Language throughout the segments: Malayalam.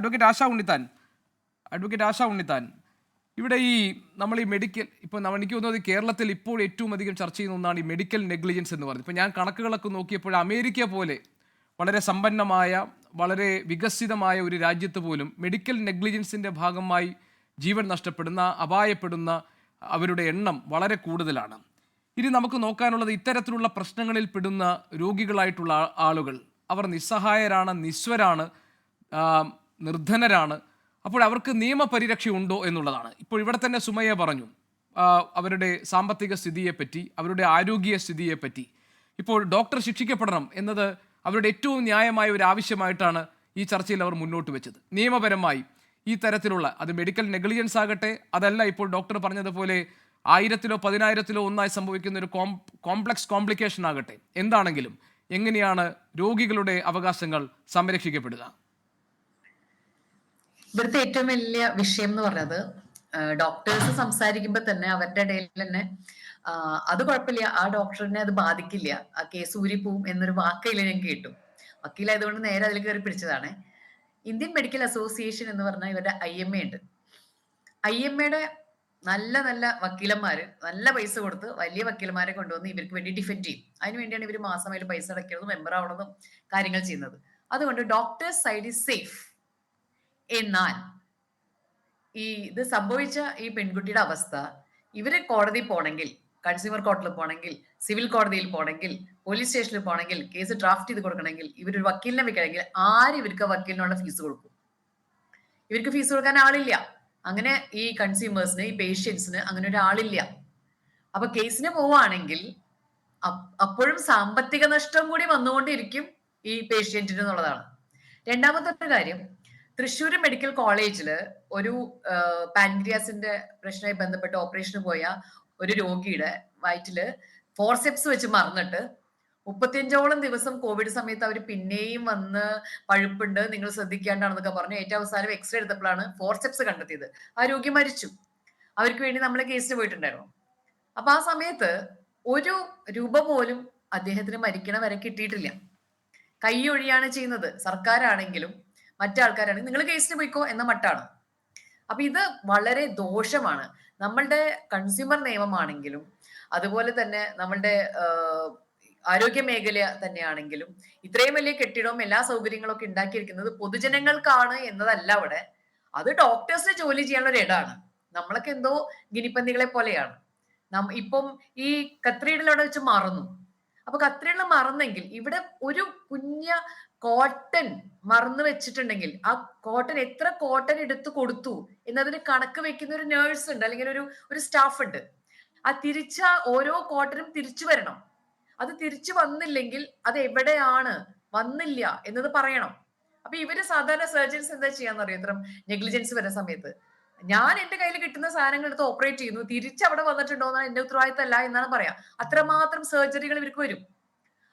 അഡ്വക്കേറ്റ് ആശാ ഉണ്ണിത്താൻ അഡ്വക്കേറ്റ് ആശാ ഉണ്ണിത്താൻ ഇവിടെ നമ്മൾ ഈ മെഡിക്കൽ ഇപ്പോൾ എനിക്ക് തോന്നുന്നത് കേരളത്തിൽ ഇപ്പോൾ ഏറ്റവും അധികം ചർച്ച ചെയ്യുന്ന ഒന്നാണ് ഈ മെഡിക്കൽ നെഗ്ലിജൻസ് എന്ന് പറയുന്നത്. ഇപ്പോൾ ഞാൻ കണക്കുകളൊക്കെ നോക്കിയപ്പോൾ അമേരിക്ക പോലെ വളരെ സമ്പന്നമായ വളരെ വികസിതമായ ഒരു രാജ്യത്ത് പോലും മെഡിക്കൽ നെഗ്ലിജൻസിൻ്റെ ഭാഗമായി ജീവൻ നഷ്ടപ്പെടുന്ന അപായപ്പെടുന്ന അവരുടെ എണ്ണം വളരെ കൂടുതലാണ്. ഇനി നമുക്ക് നോക്കാനുള്ളത് ഇത്തരത്തിലുള്ള പ്രശ്നങ്ങളിൽ പെടുന്ന രോഗികളായിട്ടുള്ള ആളുകൾ അവർ നിസ്സഹായരാണ്, നിസ്വരാണ്, നിർധനരാണ്. അപ്പോൾ അവർക്ക് നിയമപരിരക്ഷ ഉണ്ടോ എന്നുള്ളതാണ്. ഇപ്പോൾ ഇവിടെ തന്നെ സുമയ്യ പറഞ്ഞു അവരുടെ സാമ്പത്തിക സ്ഥിതിയെപ്പറ്റി, അവരുടെ ആരോഗ്യ സ്ഥിതിയെപ്പറ്റി. ഇപ്പോൾ ഡോക്ടർ ശിക്ഷിക്കപ്പെടണം എന്നത് അവരുടെ ഏറ്റവും ന്യായമായ ഒരു ആവശ്യമായിട്ടാണ് ഈ ചർച്ചയിൽ അവർ മുന്നോട്ട് വെച്ചത്. നിയമപരമായി ഈ തരത്തിലുള്ള അത് മെഡിക്കൽ നെഗ്ലിജൻസ് ആകട്ടെ, അതല്ല ഇപ്പോൾ ഡോക്ടർ പറഞ്ഞതുപോലെ 1000-ലോ 10,000-ലോ ഒന്നായി സംഭവിക്കുന്ന ഒരു കോംപ്ലക്സ് കോംപ്ലിക്കേഷൻ ആകട്ടെ, എന്താണെങ്കിലും എങ്ങനെയാണ് രോഗികളുടെ അവകാശങ്ങൾ സംരക്ഷിക്കപ്പെടുക? ഇവിടുത്തെ ഏറ്റവും വലിയ വിഷയം എന്ന് പറഞ്ഞത് ഡോക്ടേഴ്സ് സംസാരിക്കുമ്പോൾ തന്നെ അവരുടെ ഇടയിൽ തന്നെ അത് കുഴപ്പമില്ല, ആ ഡോക്ടറിനെ അത് ബാധിക്കില്ല, ആ കേസ് ഊരിപ്പോവും എന്നൊരു വാക്കയില് ഞാൻ കേട്ടു. വക്കീലായതുകൊണ്ട് നേരെ അതിൽ കയറി പിടിച്ചതാണ്. ഇന്ത്യൻ മെഡിക്കൽ അസോസിയേഷൻ എന്ന് പറഞ്ഞാൽ ഇവരുടെ IMA ഉണ്ട്. IMAയുടെ നല്ല നല്ല വക്കീലന്മാര് നല്ല പൈസ കൊടുത്ത് വലിയ വക്കീലന്മാരെ കൊണ്ടുവന്ന് ഇവർക്ക് വേണ്ടി ഡിഫെൻഡ് ചെയ്യും. അതിനുവേണ്ടിയാണ് ഇവർ മാസമായിട്ട് പൈസ അടയ്ക്കുന്നതും മെമ്പർ ആവണതും കാര്യങ്ങൾ ചെയ്യുന്നത്. അതുകൊണ്ട് ഡോക്ടേഴ്സ് സൈഡ് ഈസ് സേഫ്. എന്നാൽ ഇത് സംഭവിച്ച ഈ പെൺകുട്ടിയുടെ അവസ്ഥ, ഇവര് കോടതി പോണെങ്കിൽ, കൺസ്യൂമർ കോർട്ടിൽ പോണെങ്കിൽ, സിവിൽ കോടതിയിൽ പോണെങ്കിൽ, പോലീസ് സ്റ്റേഷനിൽ പോണെങ്കിൽ, കേസ് ഡ്രാഫ്റ്റ് ചെയ്ത് കൊടുക്കണമെങ്കിൽ, ഇവരൊരു വക്കീലിനെ വെക്കണമെങ്കിൽ ആര് ഇവർക്ക് വക്കീലിനുള്ള ഫീസ് കൊടുക്കും? ഇവർക്ക് ഫീസ് കൊടുക്കാൻ ആളില്ല. അങ്ങനെ ഈ കൺസ്യൂമേഴ്സിന്, ഈ പേഷ്യൻസിന് അങ്ങനെ ഒരാളില്ല. അപ്പൊ കേസിന് പോവുകയാണെങ്കിൽ അപ്പോഴും സാമ്പത്തിക നഷ്ടം കൂടി വന്നുകൊണ്ടിരിക്കും ഈ പേഷ്യന്റിന് എന്നുള്ളതാണ്. രണ്ടാമത്തെ കാര്യം, തൃശ്ശൂർ മെഡിക്കൽ കോളേജില് ഒരു പാൻക്രിയാസിന്റെ പ്രശ്നമായി ബന്ധപ്പെട്ട് ഓപ്പറേഷന് പോയ ഒരു രോഗിയുടെ വയറ്റില് ഫോർസെപ്സ് വെച്ച് മറന്നിട്ട് 35ഓളം ദിവസം കോവിഡ് സമയത്ത് അവർ പിന്നെയും വന്ന് പഴുപ്പുണ്ട്, നിങ്ങൾ ശ്രദ്ധിക്കാണ്ടാണെന്നൊക്കെ പറഞ്ഞു ഏറ്റവും അവസാനം എക്സ്റേ എടുത്തപ്പോഴാണ് ഫോർസെപ്സ് കണ്ടെത്തിയത്. ആ രോഗി മരിച്ചു. അവർക്ക് വേണ്ടി നമ്മൾ കേസിന് പോയിട്ടുണ്ടായിരുന്നു. അപ്പൊ ആ സമയത്ത് ഒരു രൂപ പോലും അദ്ദേഹത്തിന് മരിക്കണ വരെ കിട്ടിയിട്ടില്ല. കൈയൊഴിയാണ് ചെയ്യുന്നത്. സർക്കാരാണെങ്കിലും മറ്റാൾക്കാരാണെങ്കിൽ നിങ്ങൾ കേസിന് പോയിക്കോ എന്ന മട്ടാണ്. അപ്പൊ ഇത് വളരെ ദോഷമാണ്. നമ്മളുടെ കൺസ്യൂമർ നിയമമാണെങ്കിലും അതുപോലെ തന്നെ നമ്മളുടെ ആരോഗ്യ മേഖല തന്നെയാണെങ്കിലും ഇത്രയും വലിയ കെട്ടിടവും എല്ലാ സൗകര്യങ്ങളും ഒക്കെ ഉണ്ടാക്കിയിരിക്കുന്നത് പൊതുജനങ്ങൾക്കാണ് എന്നതല്ല അവിടെ. അത് ഡോക്ടേഴ്സിന് ജോലി ചെയ്യാനുള്ള ഒരു ഇടാണ്. നമ്മളൊക്കെ എന്തോ ഗിനിപ്പന്തികളെ പോലെയാണ്. ഇപ്പം ഈ കത്രീഡലവിടെ വെച്ച് മറന്നു. അപ്പൊ കത്രീഡൽ മറന്നെങ്കിൽ ഇവിടെ ഒരു കുഞ്ഞ കോട്ടൺ മറന്നു വെച്ചിട്ടുണ്ടെങ്കിൽ ആ കോട്ടൺ എത്ര കോട്ടൺ എടുത്തു കൊടുത്തു എന്നതിന് കണക്ക് വെക്കുന്ന ഒരു നേഴ്സ് ഉണ്ട്, അല്ലെങ്കിൽ ഒരു സ്റ്റാഫ് ഉണ്ട്. ആ ഓരോ കോട്ടനും തിരിച്ചു വരണം. അത് തിരിച്ചു വന്നില്ലെങ്കിൽ അത് എവിടെയാണ് വന്നില്ല എന്നത് പറയണം. അപ്പൊ ഇവര് സാധാരണ സർജൻസ് എന്താ ചെയ്യാന്നറിയോ? ഇത്തരം നെഗ്ലിജൻസ് വരുന്ന സമയത്ത് ഞാൻ എന്റെ കയ്യിൽ കിട്ടുന്ന സാധനങ്ങൾ എടുത്ത് ഓപ്പറേറ്റ് ചെയ്യുന്നു, തിരിച്ചവിടെ വന്നിട്ടുണ്ടോ എന്നാണ് എന്റെ ഉത്തരവാദിത്തമല്ല എന്നാണ് പറയാം. അത്രമാത്രം സർജറികൾ ഇവർക്ക് വരും.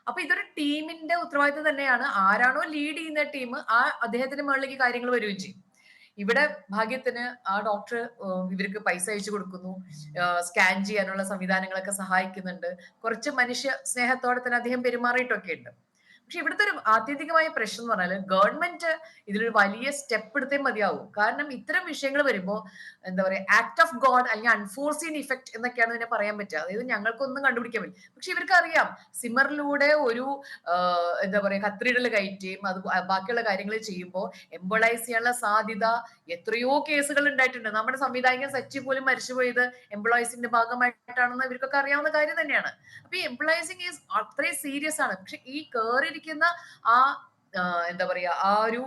അപ്പൊ ഇതൊരു ടീമിന്റെ ഉത്തരവാദിത്തം തന്നെയാണ്. ആരാണോ ലീഡ് ചെയ്യുന്ന ടീം ആ അദ്ദേഹത്തിന് മുകളിലേക്ക് കാര്യങ്ങൾ വരികയും ചെയ്യും. ഇവിടെ ഭാഗ്യത്തിന് ആ ഡോക്ടർ ഇവർക്ക് പൈസ അയച്ചു കൊടുക്കുന്നു, സ്കാൻ ചെയ്യാനുള്ള സംവിധാനങ്ങളൊക്കെ സഹായിക്കുന്നുണ്ട്. കുറച്ച് മനുഷ്യ സ്നേഹത്തോടെ തന്നെ അദ്ദേഹം പെരുമാറിയിട്ടൊക്കെ ഉണ്ട്. പക്ഷെ ഇവിടുത്തെ ഒരു ആത്യന്തികമായ പ്രശ്നം എന്ന് പറഞ്ഞാൽ ഗവൺമെന്റ് ഇതിലൊരു വലിയ സ്റ്റെപ്പ് എടുത്തേ മതിയാവും. കാരണം ഇത്തരം വിഷയങ്ങൾ വരുമ്പോൾ എന്താ പറയാ, ആക്ട് ഓഫ് ഗോഡ് അല്ലെങ്കിൽ അൺഫോർസീൻ ഇഫക്റ്റ് എന്നൊക്കെയാണ് ഇതിനെ പറയാൻ പറ്റുക. അതായത് ഞങ്ങൾക്കൊന്നും കണ്ടുപിടിക്കാൻ പറ്റും, പക്ഷെ ഇവർക്ക് അറിയാം സിമറിലൂടെ ഒരു എന്താ പറയാ കത്രീഡൽ കയറ്റുകയും അത് ബാക്കിയുള്ള കാര്യങ്ങൾ ചെയ്യുമ്പോൾ എംബോളൈസ് ചെയ്യാനുള്ള സാധ്യത എത്രയോ കേസുകൾ ഉണ്ടായിട്ടുണ്ട്. നമ്മുടെ സംവിധായകൻ സച്ചി പോലും മരിച്ചുപോയത് എംപ്ലോയീസിന്റെ ഭാഗമായിട്ടാണെന്ന് ഇവർക്കൊക്കെ അറിയാവുന്ന കാര്യം തന്നെയാണ്. അപ്പൊ ഈ എംപ്ലോയീസിങ് ഈസ് അത്രയും സീരിയസ് ആണ്. പക്ഷെ ഈ കേറിയിരിക്കുന്ന ആ എന്താ പറയാ ആ ഒരു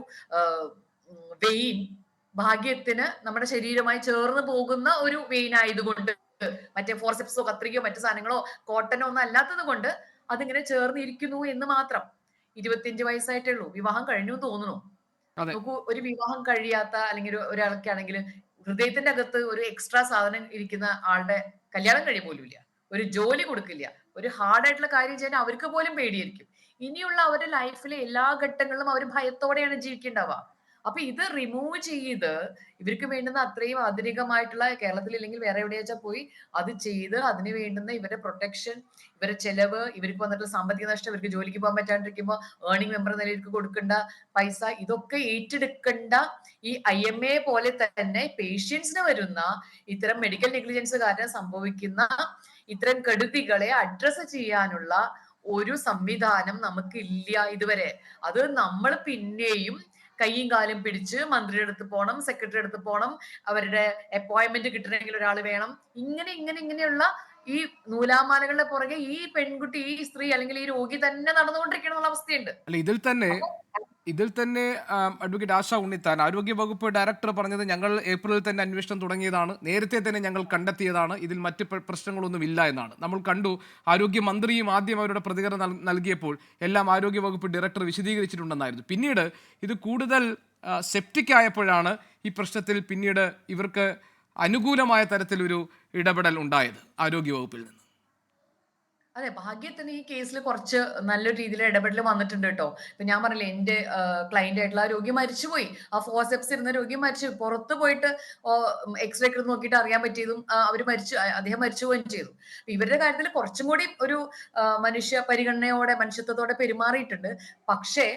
വെയിൻ ഭാഗ്യത്തിന് നമ്മുടെ ശരീരമായി ചേർന്ന് പോകുന്ന ഒരു വെയിൻ ആയതുകൊണ്ട്, മറ്റേ ഫോർസെപ്സോ കത്രികയോ മറ്റു സാധനങ്ങളോ കോട്ടനോ ഒന്നും അല്ലാത്തത് കൊണ്ട് അതിങ്ങനെ ചേർന്നിരിക്കുന്നു എന്ന് മാത്രം. 25 വയസ്സായിട്ടേ ഉള്ളൂ, വിവാഹം കഴിഞ്ഞു എന്ന് തോന്നുന്നു. നോക്കൂ, ഒരു വിവാഹം കഴിയാത്ത അല്ലെങ്കിൽ ഒരാൾക്കാണെങ്കിൽ ഹൃദയത്തിന്റെ അകത്ത് ഒരു എക്സ്ട്രാ സാധനം ഇരിക്കുന്ന ആളുടെ കല്യാണം കഴിയ പോലും ഇല്ല, ഒരു ജോലി കൊടുക്കില്ല, ഒരു ഹാർഡായിട്ടുള്ള കാര്യം ചെയ്യാൻ അവർക്ക് പോലും പേടിയായിരിക്കും. ഇനിയുള്ള അവരുടെ ലൈഫിലെ എല്ലാ ഘട്ടങ്ങളിലും അവർ ഭയത്തോടെയാണ് ജീവിക്കേണ്ടാവുക. അപ്പൊ ഇത് റിമൂവ് ചെയ്ത് ഇവർക്ക് വേണ്ടുന്ന അത്രയും ആധുനികമായിട്ടുള്ള കേരളത്തിൽ ഇല്ലെങ്കിൽ വേറെ എവിടെയാച്ചാ പോയി അത് ചെയ്ത് അതിന് വേണ്ടുന്ന ഇവരുടെ പ്രൊട്ടക്ഷൻ, ഇവരുടെ ചെലവ്, ഇവർക്ക് വന്നിട്ടുള്ള സാമ്പത്തിക നഷ്ടം, ഇവർക്ക് ജോലിക്ക് പോകാൻ പറ്റാണ്ടിരിക്കുമ്പോൾ ഏർണിംഗ് മെമ്പർ നിലയിൽ ഇവർക്ക് കൊടുക്കേണ്ട പൈസ, ഇതൊക്കെ ഏറ്റെടുക്കേണ്ട ഈ IMA പോലെ തന്നെ പേഷ്യൻസിന് വരുന്ന ഇത്തരം മെഡിക്കൽ നെഗ്ലിജൻസ് കാരണം സംഭവിക്കുന്ന ഇത്തരം കെടുതികളെ അഡ്രസ് ചെയ്യാനുള്ള ഒരു സംവിധാനം നമുക്ക് ഇല്ല ഇതുവരെ. അത് നമ്മൾ പിന്നെയും കൈയും കാലും പിടിച്ച് മന്ത്രിയുടെ അടുത്ത് പോണം, സെക്രട്ടറി അടുത്ത് പോണം, അവരുടെ അപ്പോയിന്റ്മെന്റ് കിട്ടണമെങ്കിൽ ഒരാൾ വേണം. ഇങ്ങനെയുള്ള ഈ നൂലാമാലകളുടെ പുറകെ ഈ പെൺകുട്ടി, ഈ സ്ത്രീ അല്ലെങ്കിൽ ഈ രോഗി തന്നെ നടന്നുകൊണ്ടിരിക്കണം എന്നുള്ള അവസ്ഥയുണ്ട്. അല്ല, ഇതിൽ തന്നെ അഡ്വക്കേറ്റ് ആശ ഉണ്ണിത്താൻ, ആരോഗ്യ വകുപ്പ് ഡയറക്ടർ പറഞ്ഞത് ഞങ്ങൾ ഏപ്രിലിൽ തന്നെ അന്വേഷണം തുടങ്ങിയതാണ്, നേരത്തെ തന്നെ ഞങ്ങൾ കണ്ടെത്തിയതാണ്, ഇതിൽ മറ്റ് പ്രശ്നങ്ങളൊന്നും ഇല്ല എന്നാണ്. നമ്മൾ കണ്ടു ആരോഗ്യമന്ത്രിയും ആദ്യം അവരുടെ പ്രതികരണം നൽകിയപ്പോൾ എല്ലാം ആരോഗ്യ വകുപ്പ് ഡയറക്ടർ വിശദീകരിച്ചിട്ടുണ്ടെന്നായിരുന്നു. പിന്നീട് ഇത് കൂടുതൽ സെപ്റ്റിക് ആയപ്പോഴാണ് ഈ പ്രശ്നത്തിൽ പിന്നീട് ഇവർക്ക് അനുകൂലമായ തരത്തിലൊരു ഇടപെടൽ ഉണ്ടായത് ആരോഗ്യ വകുപ്പിൽ നിന്ന്. അതെ, ഭാഗ്യത്തിന് ഈ കേസിൽ കുറച്ച് നല്ലൊരു രീതിയിൽ ഇടപെടൽ വന്നിട്ടുണ്ട് കേട്ടോ. ഇപ്പൊ ഞാൻ പറഞ്ഞില്ലേ, എന്റെ ക്ലയന്റ് ആയിട്ടുള്ള ആ രോഗി മരിച്ചുപോയി. ആ ഫോർസെപ്സ് ഇരുന്ന രോഗി മരിച്ചു. പുറത്ത് പോയിട്ട് എക്സ്റേ ഒക്കെ നോക്കിയിട്ട് അറിയാൻ പറ്റിയതും അവര് അദ്ദേഹം മരിച്ചു പോവുകയും ചെയ്തു. ഇവരുടെ കാര്യത്തിൽ കുറച്ചും കൂടി ഒരു മനുഷ്യ പരിഗണനയോടെ, മനുഷ്യത്വത്തോടെ പെരുമാറിയിട്ടുണ്ട്. പക്ഷേ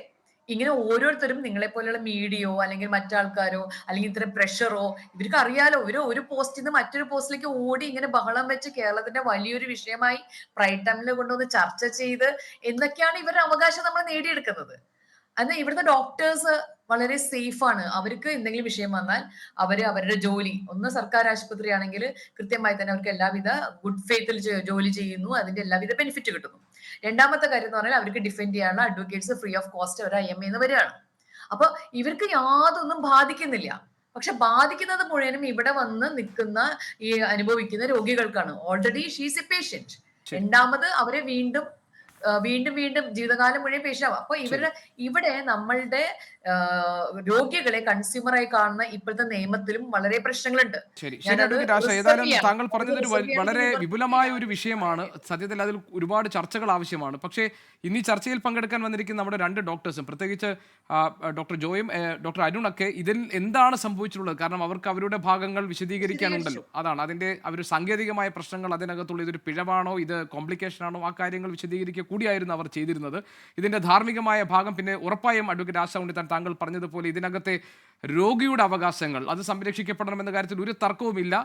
ഇങ്ങനെ ഓരോരുത്തരും നിങ്ങളെ പോലെയുള്ള മീഡിയയോ അല്ലെങ്കിൽ മറ്റാൾക്കാരോ അല്ലെങ്കിൽ ഇത്തരം പ്രഷറോ, ഇവർക്ക് അറിയാലോ, ഒരു പോസ്റ്റിൽ നിന്ന് മറ്റൊരു പോസ്റ്റിലേക്ക് ഓടി ഇങ്ങനെ ബഹളം വെച്ച് കേരളത്തിന്റെ വലിയൊരു വിഷയമായി പ്രൈം ടൈമിൽ കൊണ്ടുവന്ന് ചർച്ച ചെയ്ത് എന്നൊക്കെയാണ് ഇവരുടെ അവകാശം നമ്മൾ നേടിയെടുക്കുന്നത്. എന്നാൽ ഇവിടുത്തെ ഡോക്ടേഴ്സ് വളരെ സേഫ് ആണ്. അവർക്ക് എന്തെങ്കിലും വിഷയം വന്നാൽ അവരുടെ ജോലി, ഒന്ന് സർക്കാർ ആശുപത്രി ആണെങ്കിൽ കൃത്യമായി തന്നെ അവർക്ക് എല്ലാവിധ ഗുഡ് ഫെയ്ത്തിൽ ജോലി ചെയ്യുന്നു, അതിന്റെ എല്ലാവിധ ബെനിഫിറ്റ് കിട്ടുന്നു. രണ്ടാമത്തെ കാര്യം എന്ന് പറഞ്ഞാൽ അവർക്ക് ഡിഫെൻഡ് ചെയ്യാനുള്ള അഡ്വക്കേറ്റ്സ് ഫ്രീ ഓഫ് കോസ്റ്റ് അവർ IMA എന്ന് വരികയാണ്. അപ്പൊ ഇവർക്ക് യാതൊന്നും ബാധിക്കുന്നില്ല. പക്ഷെ ബാധിക്കുന്നത് മുഴുവനും ഇവിടെ വന്ന് നിൽക്കുന്ന ഈ അനുഭവിക്കുന്ന രോഗികൾക്കാണ്. Already she's a patient. രണ്ടാമത് അവരെ വീണ്ടും വീണ്ടും ജീവിതകാലം മുഴുവൻ പേഷ്യന്റ് ആവും. അപ്പൊ ഇവിടെ നമ്മളുടെ രോഗികളെ കൺസ്യൂമറായി കാണുന്ന ഇപ്പോഴത്തെ നിയമത്തിലും വളരെ പ്രശ്നങ്ങളുണ്ട്. ശരി, അഡ്വക്കേറ്റ് ആശ, ഏതായാലും താങ്കൾ പറഞ്ഞതൊരു വളരെ വിപുലമായ ഒരു വിഷയമാണ്. സത്യത്തിൽ അതിൽ ഒരുപാട് ചർച്ചകൾ ആവശ്യമാണ്. പക്ഷേ ഇന്ന് ഈ ചർച്ചയിൽ പങ്കെടുക്കാൻ വന്നിരിക്കുന്ന നമ്മുടെ രണ്ട് ഡോക്ടേഴ്സും, പ്രത്യേകിച്ച് ഡോക്ടർ ജോയും ഡോക്ടർ അരുണൊക്കെ ഇതിൽ എന്താണ് സംഭവിച്ചിട്ടുള്ളത്, കാരണം അവർക്ക് അവരുടെ ഭാഗങ്ങൾ വിശദീകരിക്കാനുണ്ടല്ലോ. അതിന്റെ അവർ സാങ്കേതികമായ പ്രശ്നങ്ങൾ, അതിനകത്തുള്ള ഇതൊരു പിഴവാണോ, ഇത് കോംപ്ലിക്കേഷൻ ആണോ, ആ കാര്യങ്ങൾ വിശദീകരിക്കുക കൂടിയായിരുന്നു അവർ ചെയ്തിരുന്നത്. ഇതിന്റെ ധാർമ്മികമായ ഭാഗം പിന്നെ ഉറപ്പായും അഡ്വക്കേറ്റ് ആശ ഉണ്ണിത്താൻ താങ്കൾ പറഞ്ഞതുപോലെ ഇതിനകത്തെ രോഗിയുടെ അവകാശങ്ങൾ അത് സംരക്ഷിക്കപ്പെടണമെന്ന കാര്യത്തിൽ ഒരു തർക്കവുമില്ല.